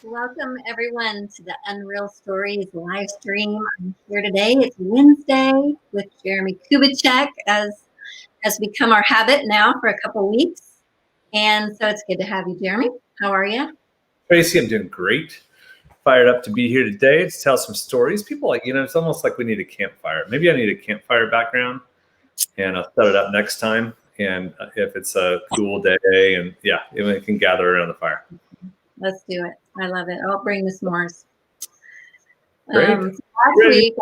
Welcome everyone to the Unreal Stories live stream. I'm here today. It's Wednesday with Jeremie Kubicek, as become our habit now for a couple weeks. And so it's good to have you, Jeremie. How are you? Tracy, I'm doing great. Fired up to be here today to tell some stories. People it's almost like we need a campfire. Maybe I need a campfire background, and I'll set it up next time. And if it's a cool day, and we can gather around the fire. Let's do it. I love it. I'll bring the s'mores. Great. Last week,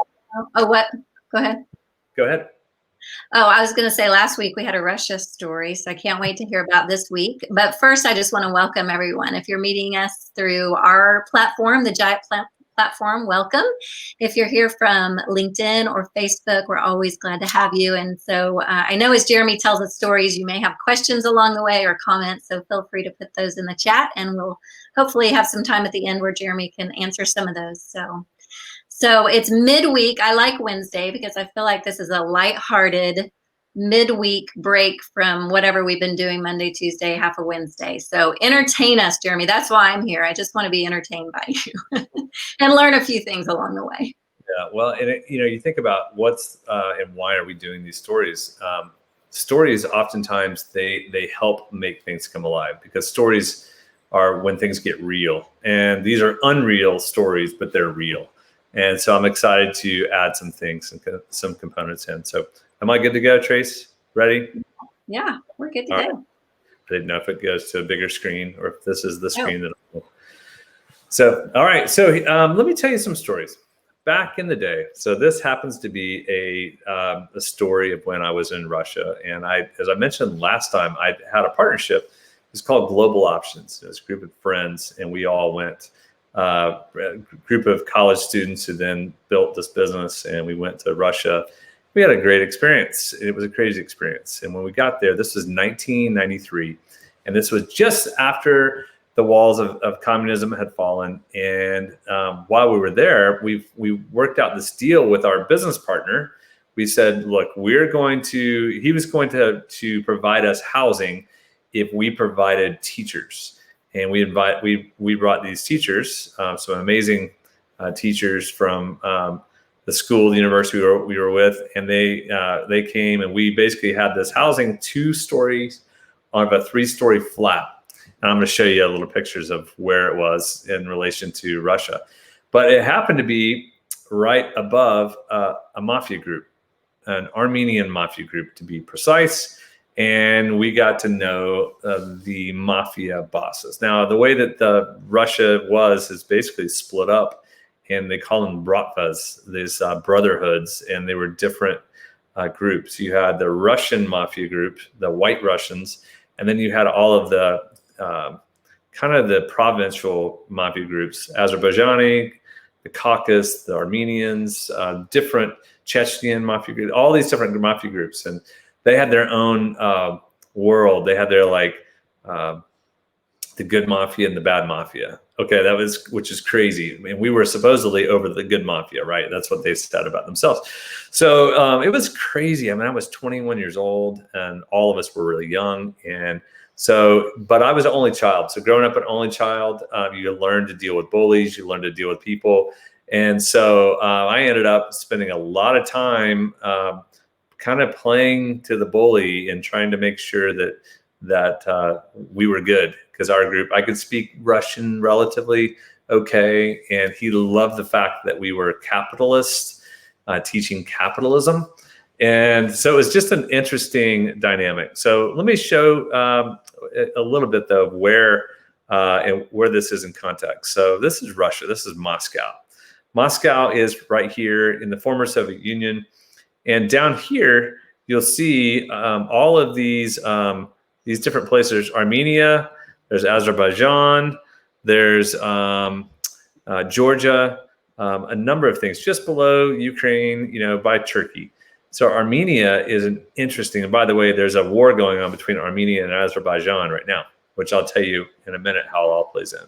what? Go ahead. Go ahead. Oh, I was going to say last week we had a Russia story, so I can't wait to hear about this week. But first, I just want to welcome everyone. If you're meeting us through our platform, the Giant platform, welcome. If you're here from LinkedIn or Facebook, we're always glad to have you. And so I know as Jeremie tells us stories, you may have questions along the way or comments, so feel free to put those in the chat, and we'll hopefully have some time at the end where Jeremie can answer some of those. So it's midweek. I like Wednesday because I feel like this is a lighthearted midweek break from whatever we've been doing Monday, Tuesday, half of Wednesday. So entertain us, Jeremie. That's why I'm here. I just want to be entertained by you and learn a few things along the way. Yeah, well, and you think about what's and why are we doing these stories? Stories oftentimes they help make things come alive, because stories are when things get real, and these are unreal stories, but they're real. And so I'm excited to add some things and some components in. So am I good to go, Trace? Ready? Yeah, we're good to go. Right. I didn't know if it goes to a bigger screen or if this is the screen that I'm on. So, all right. So let me tell you some stories. Back in the day, so this happens to be a story of when I was in Russia. And as I mentioned last time, I had a partnership. It's called Global Options. It was a group of friends, and we all went. A group of college students who then built this business, and we went to Russia. We had a great experience. It was a crazy experience. And when we got there, this was 1993, and this was just after the walls of communism had fallen. And while we were there, we worked out this deal with our business partner. We said, look, he was going to provide us housing if we provided teachers. And we brought these teachers, some amazing teachers from the school, the university we were with, and they came, and we basically had this housing 2 stories on a 3-story flat. And I'm going to show you a little pictures of where it was in relation to Russia. But it happened to be right above a mafia group, an Armenian mafia group to be precise. And we got to know the mafia bosses. Now, the way that Russia is basically split up, and they call them bratvas, these brotherhoods, and they were different groups. You had the Russian mafia group, the White Russians, and then you had all of the kind of the provincial mafia groups, Azerbaijani, the Caucasus, the Armenians, different Chechen mafia groups, all these different mafia groups. And they had their own world. They had their the good mafia and the bad mafia. Okay, which is crazy. I mean, we were supposedly over the good mafia, right? That's what they said about themselves. So it was crazy. I mean, I was 21 years old, and all of us were really young. And so, but I was an only child. So growing up an only child, you learn to deal with bullies. You learn to deal with people. And so I ended up spending a lot of time kind of playing to the bully and trying to make sure that we were good, because our group, I could speak Russian relatively okay, and he loved the fact that we were capitalists, teaching capitalism. And so it was just an interesting dynamic. So let me show a little bit though of where this is in context. So this is Russia. This is Moscow. Moscow is right here in the former Soviet Union. And down here, you'll see all of these different places. There's Armenia, there's Azerbaijan, there's Georgia, a number of things just below Ukraine, by Turkey. So Armenia is an interesting, and by the way, there's a war going on between Armenia and Azerbaijan right now, which I'll tell you in a minute how it all plays in.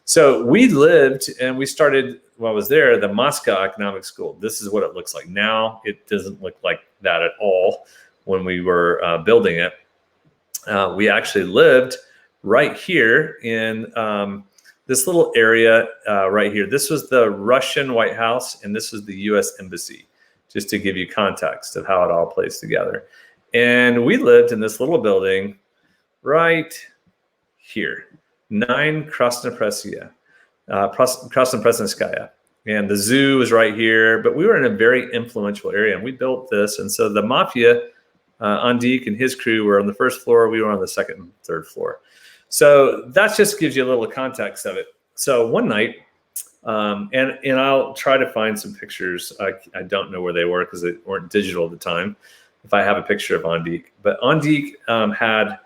So we lived, and we started, while I was there, the Moscow Economic School. This is what it looks like now. It doesn't look like that at all when we were building it. We actually lived right here in this little area right here. This was the Russian White House, and this was the U.S. Embassy, just to give you context of how it all plays together. And we lived in this little building right here, 9 Krasnopresskaya. Krasnopresskaya. And the zoo was right here, but we were in a very influential area, and we built this. And so the Mafia, Andik and his crew were on the first floor. We were on the second and third floor. So that just gives you a little context of it. So one night, and I'll try to find some pictures. I don't know where they were because they weren't digital at the time, if I have a picture of Andik. But Andik had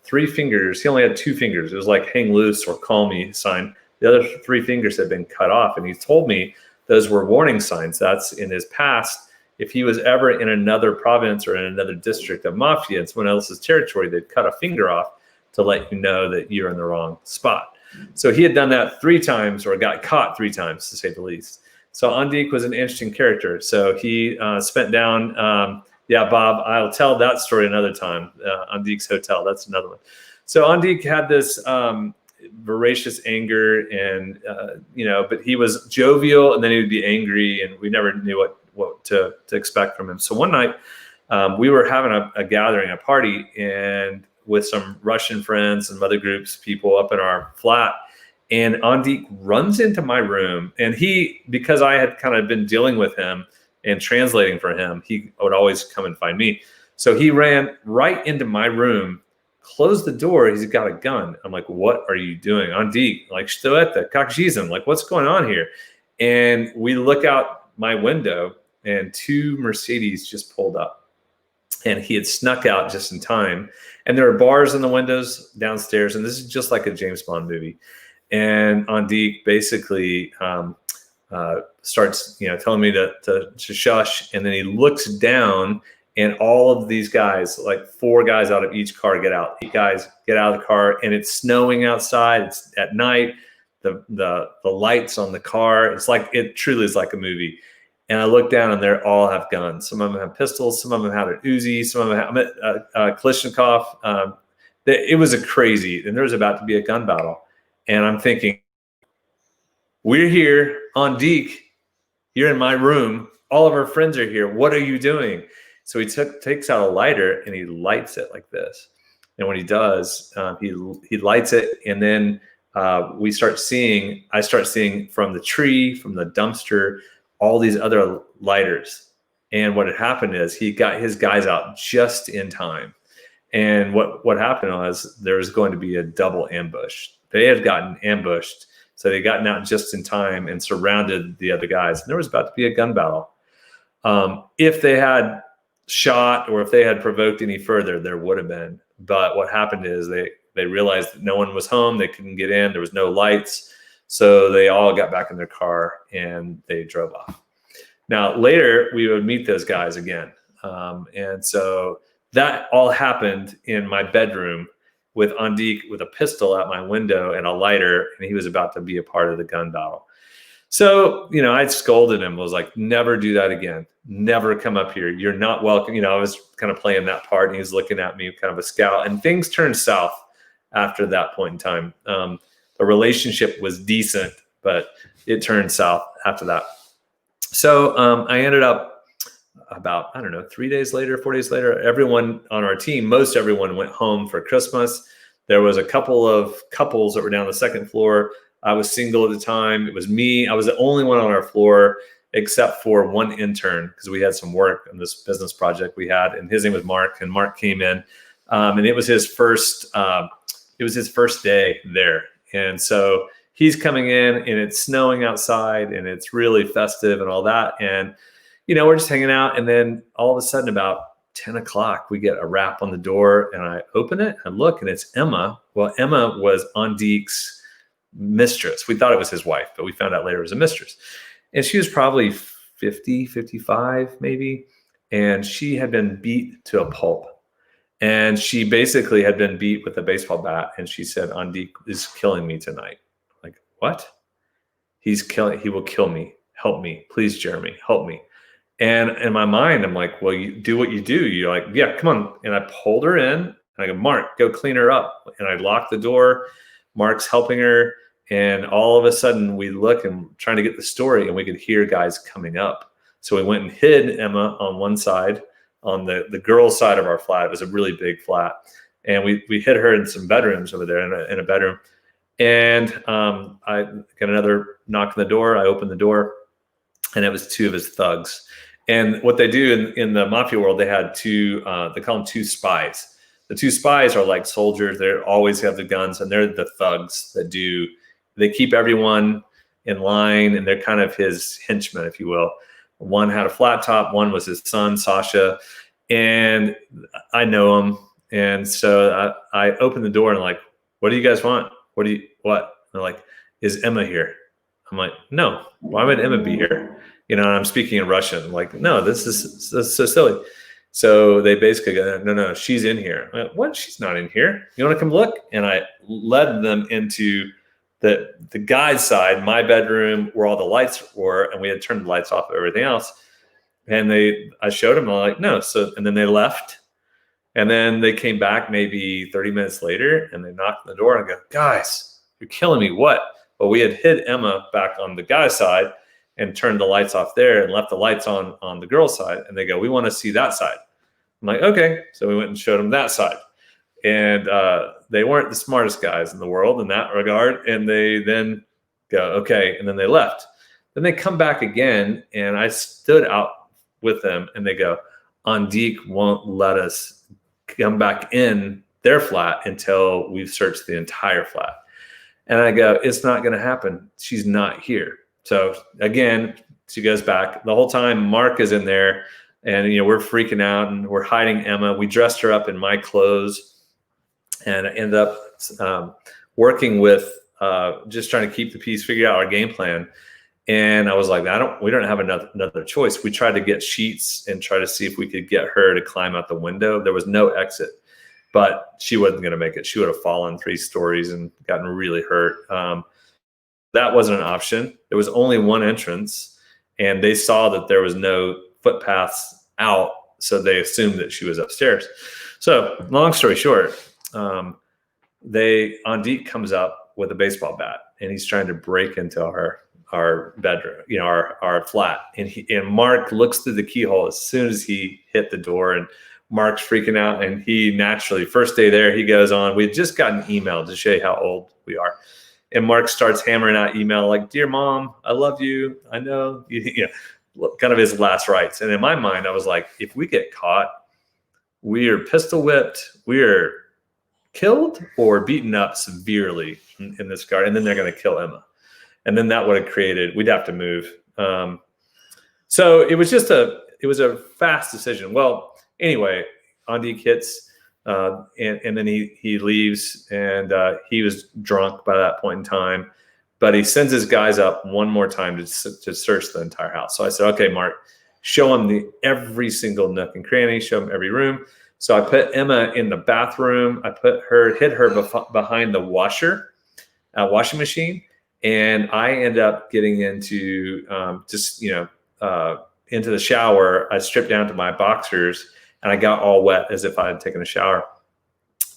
3 fingers. He only had 2 fingers. It was like hang loose or call me sign. The other 3 fingers had been cut off. And he told me those were warning signs. That's in his past. If he was ever in another province or in another district of Mafia in someone else's territory, they'd cut a finger off to let you know that you're in the wrong spot. So he had done that 3 times, or got caught 3 times, to say the least. So Andik was an interesting character. So he spent down, Bob, I'll tell that story another time. Andik's hotel, that's another one. So Andik had this voracious anger, and but he was jovial, and then he would be angry, and we never knew what to expect from him. So one night we were having a gathering, a party, and with some Russian friends and other groups, people up in our flat. And Andik runs into my room, and he, because I had kind of been dealing with him and translating for him, he would always come and find me. So he ran right into my room, closed the door. He's got a gun. I'm like, what are you doing? Andik, like, что это? Как жизнь? Like, what's going on here? And we look out my window, and 2 Mercedes just pulled up. And he had snuck out just in time. And there are bars in the windows downstairs. And this is just like a James Bond movie. And Andik basically starts, telling me to shush. And then he looks down, and all of these guys, like 4 guys out of each car, get out. 8 guys get out of the car, and it's snowing outside. It's at night. The lights on the car. It truly is like a movie. And I look down, and they all have guns. Some of them have pistols. Some of them had an Uzi. Some of them have Kalashnikov. It was a crazy, and there was about to be a gun battle. And I'm thinking, we're here, Andik, you're in my room. All of our friends are here. What are you doing? So he takes out a lighter, and he lights it like this. And when he does, he lights it, and then I start seeing from the tree, from the dumpster, all these other lighters. And what had happened is he got his guys out just in time. And what happened was there was going to be a double ambush. They had gotten ambushed, so they gotten out just in time and surrounded the other guys. And there was about to be a gun battle. If they had shot, or if they had provoked any further, there would have been. But what happened is they realized that no one was home. They couldn't get in. There was no lights. So they all got back in their car, and they drove off. Now, later, we would meet those guys again. And so that all happened in my bedroom with Andik with a pistol at my window and a lighter, and he was about to be a part of the gun battle. So, I scolded him. I was like, never do that again. Never come up here. You're not welcome. I was kind of playing that part, and he was looking at me, kind of a scout. And things turned south after that point in time. The relationship was decent, but it turned south after that. So I ended up about, 3 days later, 4 days later, everyone on our team, most everyone went home for Christmas. There was a couple of couples that were down the second floor. I was single at the time. It was me. I was the only one on our floor except for one intern, because we had some work on this business project we had, and his name was Mark, and Mark came in, and it was his first day there. And so he's coming in, and it's snowing outside, and it's really festive and all that. And, we're just hanging out. And then all of a sudden, about 10 o'clock, we get a rap on the door, and I open it and look, and it's Emma. Well, Emma was Andik's mistress. We thought it was his wife, but we found out later it was a mistress. And she was probably 50, 55 maybe. And she had been beat to a pulp. And she basically had been beat with a baseball bat. And she said, Andik is killing me tonight. Like, what? He will kill me. Help me. Please, Jeremie, help me. And in my mind, I'm like, well, you do what you do. You're like, yeah, come on. And I pulled her in, and I go, Mark, go clean her up. And I locked the door. Mark's helping her. And all of a sudden we look and trying to get the story, and we could hear guys coming up. So we went and hid Emma on one side, on the girls' side of our flat. It was a really big flat. And we hid her in some bedrooms over there in a bedroom. And I got another knock on the door. I opened the door, and it was two of his thugs. And what they do in the mafia world, they had two, they call them two spies. The two spies are like soldiers. They always have the guns, and they're the thugs that they keep everyone in line, and they're kind of his henchmen, if you will. One had a flat top. One was his son, Sasha. And I know him. And so I opened the door and I'm like, what do you guys want? What? And they're like, is Emma here? I'm like, no, why would Emma be here? And I'm speaking in Russian. I'm like, no, this is so silly. So they basically go, no, she's in here. I'm like, what? She's not in here. You want to come look? And I led them into the guy's side, my bedroom, where all the lights were, and we had turned the lights off of everything else. And I showed them, I'm like, no. So, and then they left. And then they came back maybe 30 minutes later, and they knocked on the door and I go, guys, you're killing me. What? Well, we had hid Emma back on the guy's side and turned the lights off there and left the lights on the girl's side. And they go, we want to see that side. I'm like, okay. So we went and showed them that side. And they weren't the smartest guys in the world in that regard. And they then go, okay. And then they left. Then they come back again, and I stood out with them, and they go, Andik won't let us come back in their flat until we've searched the entire flat. And I go, it's not going to happen. She's not here. So again, she goes back. The whole time Mark is in there, and we're freaking out, and we're hiding Emma. We dressed her up in my clothes, and I ended up working with just trying to keep the peace, figure out our game plan. And I was like, we don't have another choice. We tried to get sheets and try to see if we could get her to climb out the window. There was no exit, but she wasn't going to make it. She would have fallen 3 stories and gotten really hurt. That wasn't an option. There was only one entrance, and they saw that there was no footpaths out. So they assumed that she was upstairs. So long story short, Andik comes up with a baseball bat, and he's trying to break into our bedroom, our flat. And Mark looks through the keyhole as soon as he hit the door, and Mark's freaking out. And he naturally, first day there, he goes on. We had just gotten an email to show you how old we are. And Mark starts hammering out email like, dear mom, I love you. I know, kind of his last rites. And in my mind, I was like, if we get caught, we are pistol whipped, we are killed or beaten up severely in this car. And then they're going to kill Emma. And then that would have we'd have to move. So it was a fast decision. Well, anyway, Andik hits, and then he leaves, and he was drunk by that point in time, but he sends his guys up one more time to search the entire house. So I said, okay, Mark, show him every single nook and cranny, show him every room. So I put Emma in the bathroom. I hid her behind the washing machine. And I end up getting into into the shower. I stripped down to my boxers, and I got all wet as if I had taken a shower.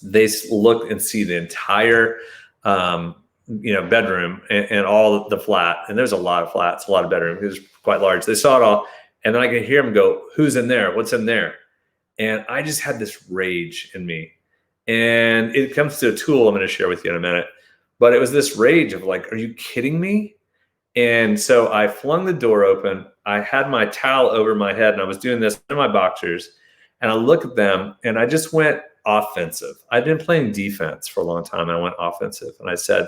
They look and see the entire, bedroom and all the flat. And there's a lot of flats, a lot of bedrooms. It was quite large. They saw it all, and then I could hear them go, "Who's in there? What's in there?" And I just had this rage in me. And it comes to a tool I'm going to share with you in a minute. But it was this rage of like, are you kidding me? And so I flung the door open. I had my towel over my head, and I was doing this in my boxers. And I look at them, and I just went offensive. I'd been playing defense for a long time, and I went offensive. And I said,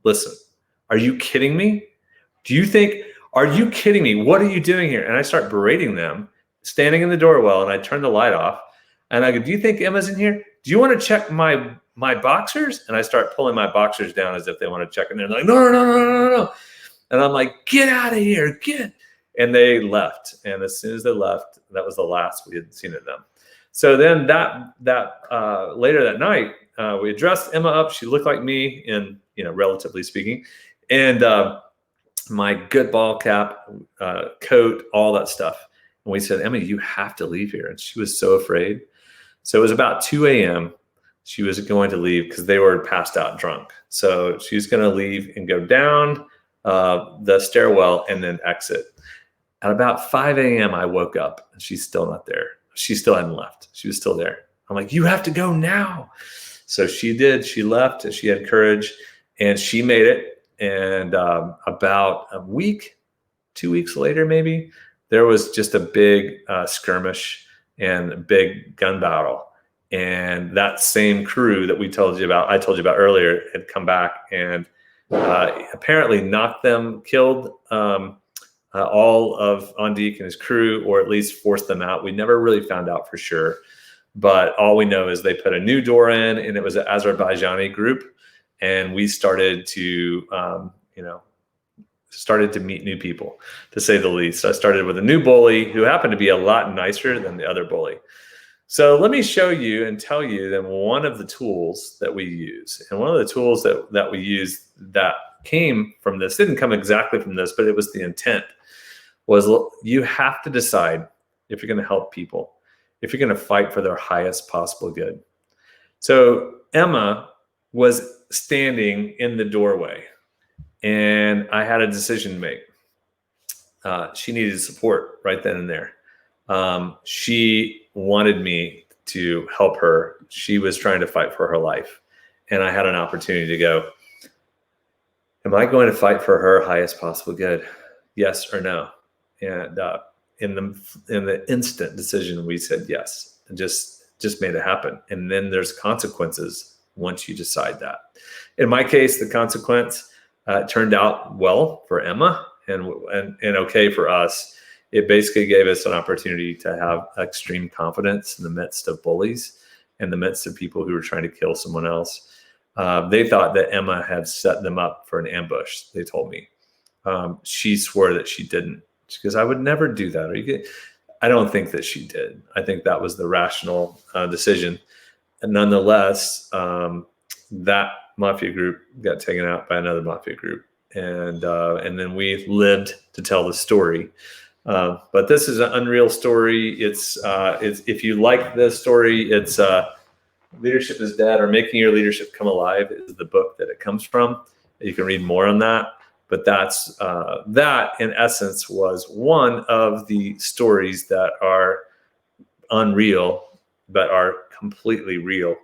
listen, are you kidding me? Are you kidding me? What are you doing here? And I start berating them, standing in the doorwell, and I turn the light off. And I go, do you think Emma's in here? Do you want to check my boxers? And I start pulling my boxers down as if they want to check. And they're like, no. And I'm like, get out of here, get. And they left. And as soon as they left, that was the last we had seen of them. So then that later that night, we dressed Emma up. She looked like me relatively speaking. And my good ball cap, coat, all that stuff. And we said, Emma, you have to leave here. And she was so afraid. So it was about 2 a.m. she was going to leave because they were passed out drunk. So she was going to leave and go down the stairwell and then exit. At about 5 a.m., I woke up and she's still not there. She still hadn't left. She was still there. I'm like, you have to go now. So she did. She left. She had courage and she made it. And about a week, 2 weeks later, maybe, there was just a big skirmish and a big gun battle. And that same crew that I told you about earlier, had come back and apparently knocked them, killed all of Andik and his crew, or at least forced them out. We never really found out for sure. But all we know is they put a new door in, and it was an Azerbaijani group. And we started to, meet new people, to say the least. I started with a new bully who happened to be a lot nicer than the other bully. So let me show you and tell you then one of the tools that we use. And one of the tools that we use that came from this, didn't come exactly from this, but it was the intent, was you have to decide if you're going to help people, if you're going to fight for their highest possible good. So Emma was standing in the doorway and I had a decision to make. She needed support right then and there. She wanted me to help her. She was trying to fight for her life. And I had an opportunity to go, am I going to fight for her highest possible good? Yes or no? And in the instant decision, we said yes, and just made it happen. And then there's consequences once you decide that. In my case, the consequence turned out well for Emma and okay for us. It basically gave us an opportunity to have extreme confidence in the midst of bullies, in the midst of people who were trying to kill someone else. They thought that Emma had set them up for an ambush, they told me. She swore that she didn't. She goes, I would never do that. I don't think that she did. I think that was the rational decision. And nonetheless, that Mafia group got taken out by another Mafia group. And then we lived to tell the story. But this is an unreal story. It's if you like this story, it's Leadership is Dead, or Making Your Leadership Come Alive is the book that it comes from. You can read more on that. But that's that, in essence, was one of the stories that are unreal, but are completely real.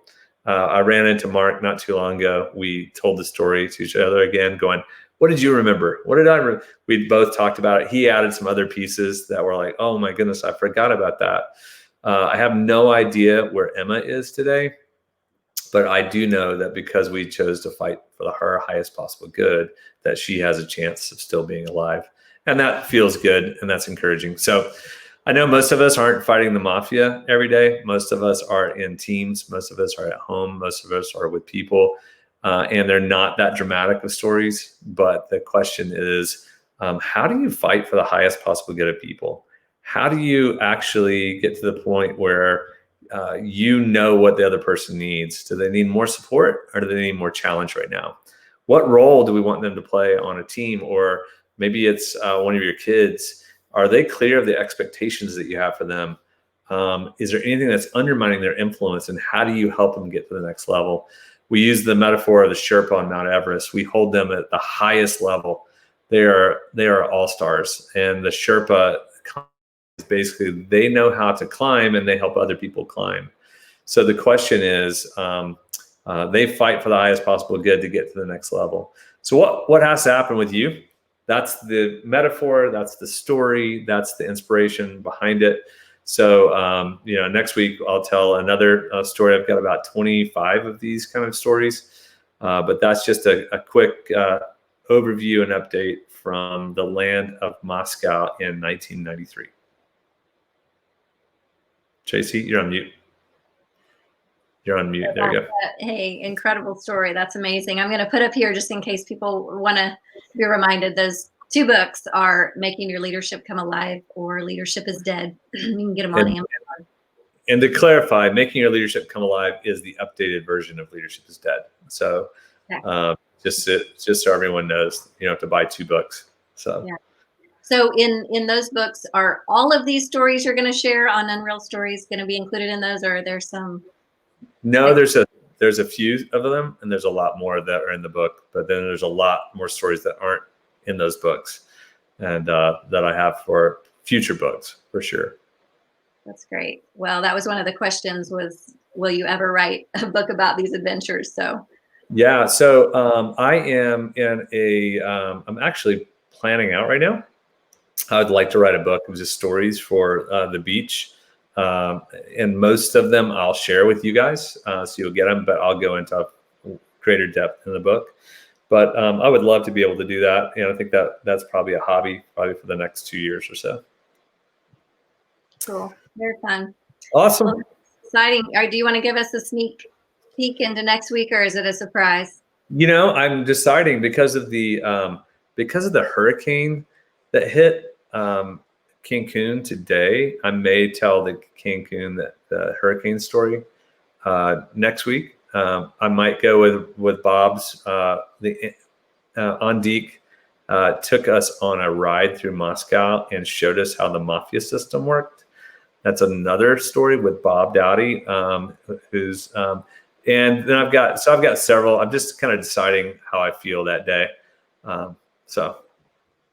I ran into Mark not too long ago. We told the story to each other again, going, what did you remember? What did I remember? We both talked about it. He added some other pieces that were like, oh my goodness, I forgot about that. I have no idea where Emma is today, but I do know that because we chose to fight for her highest possible good, that she has a chance of still being alive. And that feels good, and that's encouraging. So I know most of us aren't fighting the Mafia every day. Most of us are in teams. Most of us are at home. Most of us are with people. And they're not that dramatic of stories. But the question is, how do you fight for the highest possible good of people? How do you actually get to the point where you know what the other person needs? Do they need more support, or do they need more challenge right now? What role do we want them to play on a team? Or maybe it's one of your kids. Are they clear of the expectations that you have for them? Is there anything that's undermining their influence, and how do you help them get to the next level? We use the metaphor of the Sherpa on Mount Everest. We hold them at the highest level. They are all-stars. And the Sherpa is basically, they know how to climb and they help other people climb. So the question is, they fight for the highest possible good to get to the next level. So what has to happen with you? That's the metaphor, that's the story, that's the inspiration behind it. So, next week I'll tell another story. I've got about 25 of these kind of stories, but that's just a quick overview and update from the land of Moscow in 1993. JC, you're on mute. You're on mute. There you go. Hey, incredible story. That's amazing. I'm going to put up here, just in case people want to be reminded, those two books are Making Your Leadership Come Alive or Leadership is Dead. You can get them on Amazon. And to clarify, Making Your Leadership Come Alive is the updated version of Leadership is Dead. So just so everyone knows, you don't have to buy two books. So yeah. So in those books, are all of these stories you're going to share on Unreal Stories going to be included in those, or are there some? No, there's there's a few of them, and there's a lot more that are in the book. But then there's a lot more stories that aren't in those books, and that I have for future books for sure. That's great. Well, that was one of the questions was, will you ever write a book about these adventures? So yeah, so I am in I'm actually planning out right now. I'd like to write a book of just stories for the beach. And most of them I'll share with you guys, so you'll get them, but I'll go into greater depth in the book. But I would love to be able to do that. And I think that's probably a hobby, probably for the next 2 years or so. cool. Very fun. Awesome. Well, exciting. Do you want to give us a sneak peek into next week, or is it a surprise? I'm deciding because of the hurricane that hit Cancun today. I may tell the hurricane story next week. I might go with Bob's. Andik took us on a ride through Moscow and showed us how the Mafia system worked. That's another story with Bob Dowdy, who's and then I've got several. I'm just kind of deciding how I feel that day.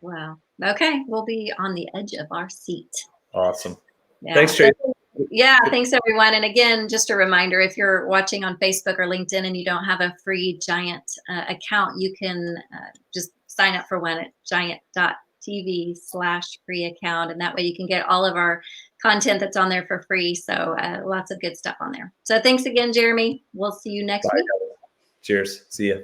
Wow. Okay, we'll be on the edge of our seat. Awesome. Yeah. Thanks, Tracy. Yeah, thanks everyone. And again, just a reminder, if you're watching on Facebook or LinkedIn and you don't have a free Giant account, you can just sign up for one at giant.tv/free account. And that way you can get all of our content that's on there for free. So lots of good stuff on there. So thanks again, Jeremie. We'll see you next week. Cheers. See ya.